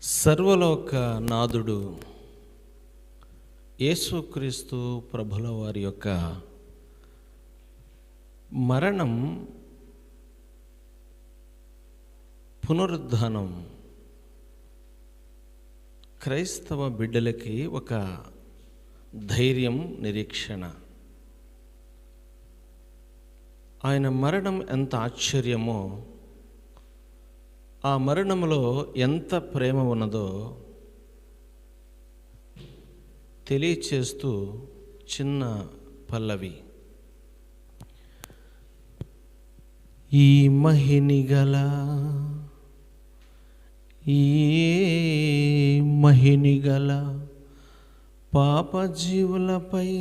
సర్వలోక నాథుడు యేసుక్రీస్తు ప్రభుల వారి యొక్క మరణం, పునరుద్ధానం క్రైస్తవ బిడ్డలకి ఒక ధైర్యం, నిరీక్షణ. ఆయన మరణం ఎంత ఆశ్చర్యమో, ఆ మరణంలో ఎంత ప్రేమ ఉన్నదో తెలియచేస్తూ చిన్న పల్లవి. ఈ మహినిగల పాప జీవులపై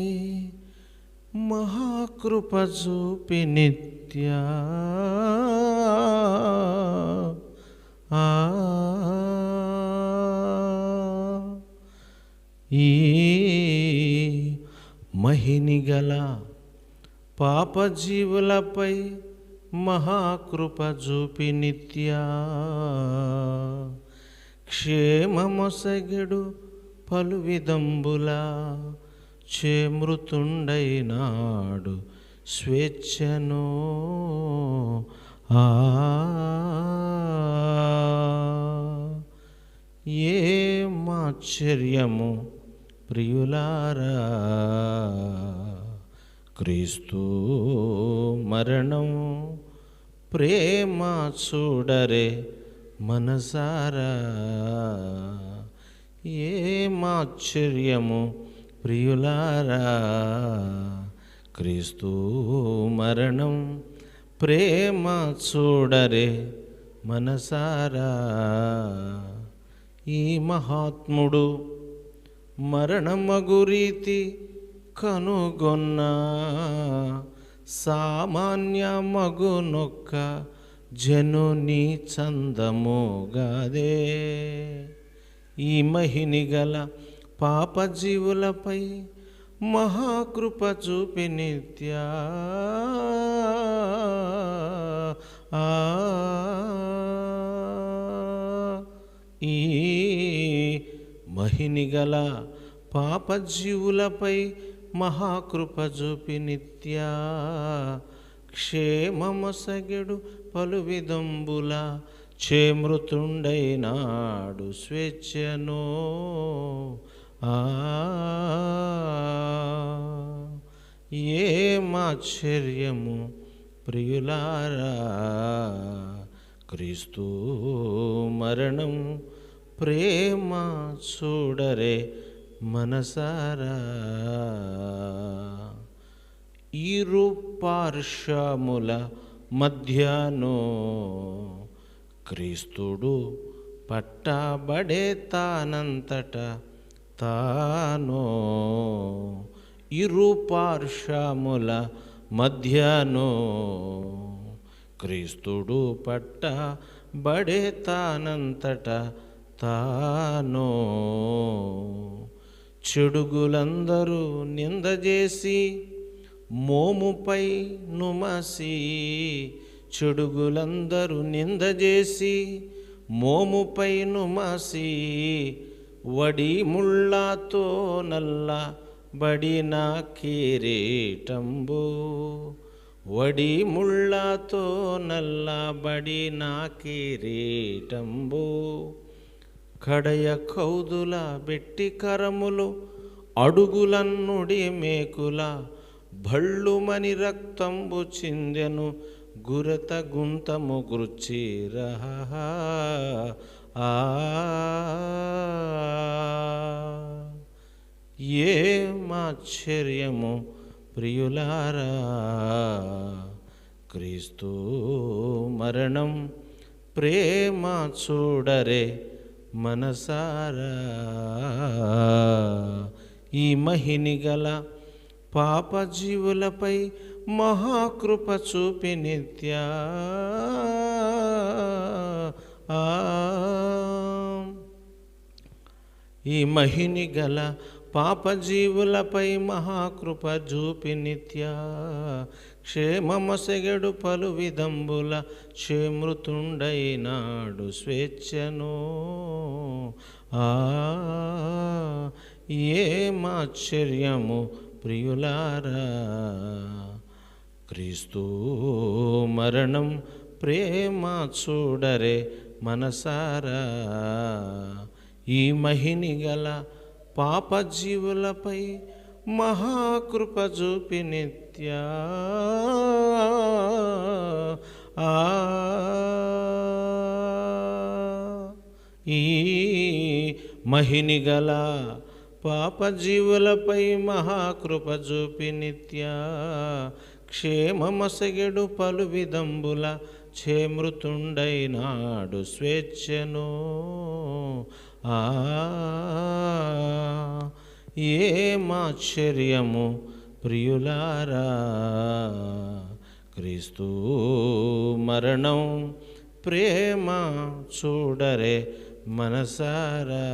మహాకృప చూపి నిత్యా ఈ మహినిగల పాప జీవులపై మహాకృప చూపి నిత్యా క్షేమమొసగెడు పలు విధంబుల చేమృతుండైనాడు స్వేచ్ఛను. ఏమాశ్చర్యము ప్రియులారా, క్రీస్తు మరణం ప్రేమ చూడరే మనసారా. ఏమాశ్చర్యము ప్రియులారా, క్రీస్తు మరణం ప్రేమ చూడరే మనసారా. ఈ మహాత్ముడు మరణమగు రీతి కనుగొన్న సామాన్య మగునొక్క జనుని చందముగాదే. ఈ మహినిగల పాప జీవులపై మహాకృప చూపి నిత్యా ఈ మహినిగల పాప జీవులపై మహాకృప చూపి నిత్యా క్షేమమొసగెడు పలు విధంబుల చేమృతుండైనాడు స్వేచ్ఛను. ఏమాశ్చర్యము ప్రియులారా, క్రీస్తు మరణం ప్రేమ చూడరే మనసారా. ఇరు పార్శ్వముల మధ్యను క్రీస్తుడు పట్టబడే తానంతట తాను. ఇరు పార్శ్వముల మధ్యను క్రీస్తుడు పట్టబడే తానంతట తాను. చెడుగులందరూ నిందజేసి మోముపై నుమసి, చెడుగులందరూ నిందజేసి మోముపై నుమసి, వడి ముళ్ళతో నల్ల బడిన కిరీటంబు, వడి ముళ్ళతో నల్ల బడిన కిరీటంబు. కడయ కౌదుల బెట్టి కరములు అడుగులన్నుడి మేకుల భళ్ళుమని రక్తంబు చిందెను గురత గుంతము గృచ్చిరహ. ఏమాశ్చర్యము ప్రియులారా, క్రీస్తు మరణం ప్రేమ చూడరే మనసారా. ఈ మహినిగల పాప జీవులపై మహాకృప చూపి నిత్యా ఈ మహినిగల పాప జీవులపై మహాకృప చూపి నిత్యా క్షేమమొసగెడు పలు విధంబుల క్షేమృతుండైనాడు స్వేచ్ఛను. ఆ ఏమాశ్చర్యము ప్రియులారా, క్రీస్తు మరణం ప్రేమ చూడరే మనసారా. ఈ మహిని గల పాపజీవులపై మహాకృప చూపి నిత్యా. ఈ మహిని గల పాపజీవులపై మహాకృప చూపి నిత్యా. క్షేమమొసగెడు పలు విధంబుల క్షేమృతుండైనాడు స్వేచ్ఛను. ఏమాశ్చర్యము ప్రియులారా, క్రీస్తు మరణం ప్రేమ చూడరే మనసారా.